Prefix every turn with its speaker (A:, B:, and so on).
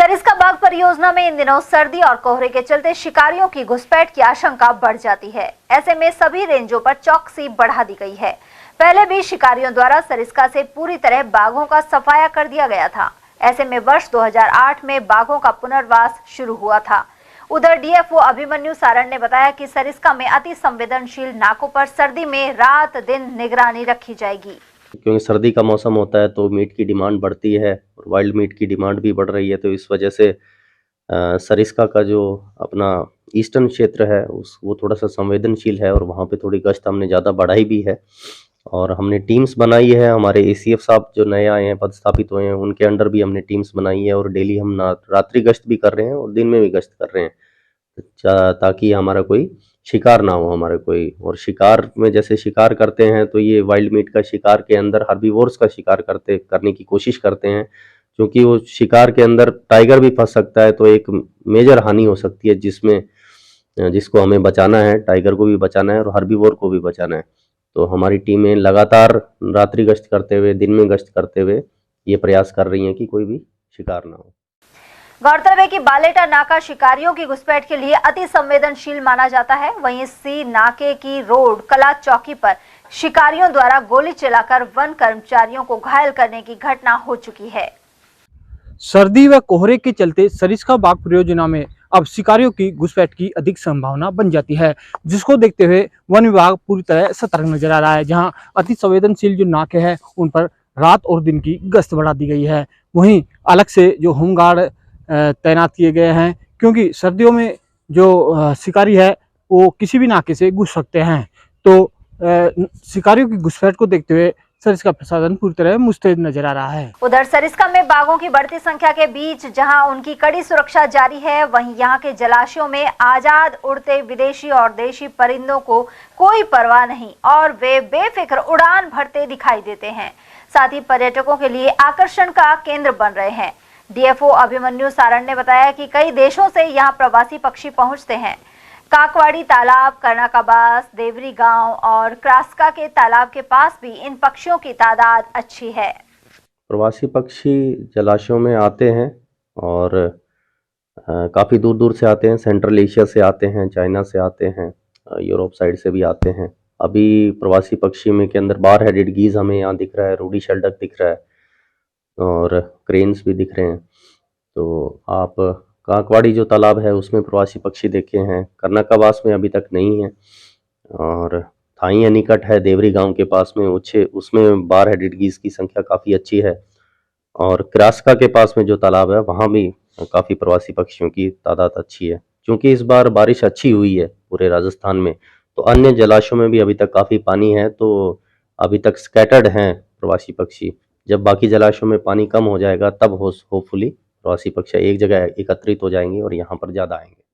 A: सरिस्का बाग परियोजना में इन दिनों सर्दी और कोहरे के चलते शिकारियों की घुसपैठ की आशंका बढ़ जाती है। ऐसे में सभी रेंजों पर चौकसी बढ़ा दी गई है। पहले भी शिकारियों द्वारा सरिस्का से पूरी तरह बाघों का सफाया कर दिया गया था। ऐसे में वर्ष 2008 में बाघों का पुनर्वास शुरू हुआ था। उधर डीएफओ अभिमन्यु सारण ने बताया कि सरिस्का में अति संवेदनशील नाकों पर सर्दी में रात दिन निगरानी रखी जाएगी।
B: क्योंकि सर्दी का मौसम होता है तो मीट की डिमांड बढ़ती है और वाइल्ड मीट की डिमांड भी बढ़ रही है, तो इस वजह से सरिस्का का जो अपना ईस्टर्न क्षेत्र है वो थोड़ा सा संवेदनशील है और वहाँ पे थोड़ी गश्त हमने ज़्यादा बढ़ाई भी है। और हमने टीम्स बनाई है, हमारे एसीएफ साहब जो नए आए हैं, पदस्थापित हुए हैं, उनके अंडर भी हमने टीम्स बनाई है और डेली हम रात्रि गश्त भी कर रहे हैं और दिन में भी गश्त कर रहे हैं, ताकि हमारा कोई शिकार ना हो हमारे कोई। और शिकार में जैसे शिकार करते हैं तो ये वाइल्ड मीट का शिकार के अंदर हर्बीवोर्स का शिकार करने की कोशिश करते हैं, क्योंकि वो शिकार के अंदर टाइगर भी फंस सकता है, तो एक मेजर हानि हो सकती है जिसको हमें बचाना है। टाइगर को भी बचाना है और हर्बीवोर को भी बचाना है। तो हमारी टीमें लगातार रात्रि गश्त करते हुए, दिन में गश्त करते हुए ये प्रयास कर रही हैं कि कोई भी शिकार ना हो।
A: गौरतलब है कि बालेटा नाका शिकारियों की घुसपैठ के लिए अति संवेदनशील माना जाता है। वहीं सी नाके की रोड कला चौकी पर शिकारियों द्वारा गोली चलाकर वन कर्मचारियों को घायल करने की घटना हो चुकी है।
C: सर्दी व कोहरे के चलते सरिस्का बाग परियोजना में अब शिकारियों की घुसपैठ की अधिक संभावना बन जाती है, जिसको देखते हुए वन विभाग पूरी तरह सतर्क नजर आ रहा है। जहां अति संवेदनशील जो नाके हैं उन पर रात और दिन की गश्त बढ़ा दी गई है। वहीं अलग से जो होमगार्ड तैनात किए गए हैं, क्योंकि सर्दियों में जो शिकारी है वो किसी भी नाके से घुस सकते हैं। तो शिकारियों की घुसपैठ को देखते हुए सरिस्का प्रशासन पूरी तरह मुस्तैद नजर आ रहा है।
A: उधर सरिस्का में बाघों की बढ़ती संख्या के बीच जहां उनकी कड़ी सुरक्षा जारी है, वहीं यहां के जलाशयों में आजाद उड़ते विदेशी और देशी परिंदों को कोई परवाह नहीं और वे बेफिक्र उड़ान भरते दिखाई देते हैं। साथ ही पर्यटकों के लिए आकर्षण का केंद्र बन रहे हैं। डीएफओ अभिमन्यु सारण ने बताया कि कई देशों से यहाँ प्रवासी पक्षी पहुँचते हैं। काकवाड़ी तालाब, कर्नाकाबास, देवरी गांव और क्रास्का के तालाब के पास भी इन पक्षियों की तादाद अच्छी है।
B: प्रवासी पक्षी जलाशयों में आते हैं और काफ़ी दूर दूर से आते हैं। सेंट्रल एशिया से आते हैं, चाइना से आते हैं, यूरोप साइड से भी आते हैं। अभी प्रवासी पक्षी में के अंदर बार हेडेड गीज हमें यहाँ दिख रहा है, रूडी शेल्डक दिख रहा है और क्रेन्स भी दिख रहे हैं। तो आप काकवाड़ी जो तालाब है उसमें प्रवासी पक्षी देखे हैं, कर्नाकाबास में अभी तक नहीं है और थाई निकट है देवरी गांव के पास में, उसमें बार हेडेड गीज की संख्या काफ़ी अच्छी है। और क्रास्का के पास में जो तालाब है वहाँ भी काफ़ी प्रवासी पक्षियों की तादाद अच्छी है। क्योंकि इस बार बारिश अच्छी हुई है पूरे राजस्थान में, तो अन्य जलाशयों में भी अभी तक काफ़ी पानी है, तो अभी तक स्कैटर्ड हैं प्रवासी पक्षी। जब बाकी जलाशयों में पानी कम हो जाएगा तब होपफुली प्रवासी पक्षी एक जगह एकत्रित हो जाएंगे और यहाँ पर ज़्यादा आएंगे।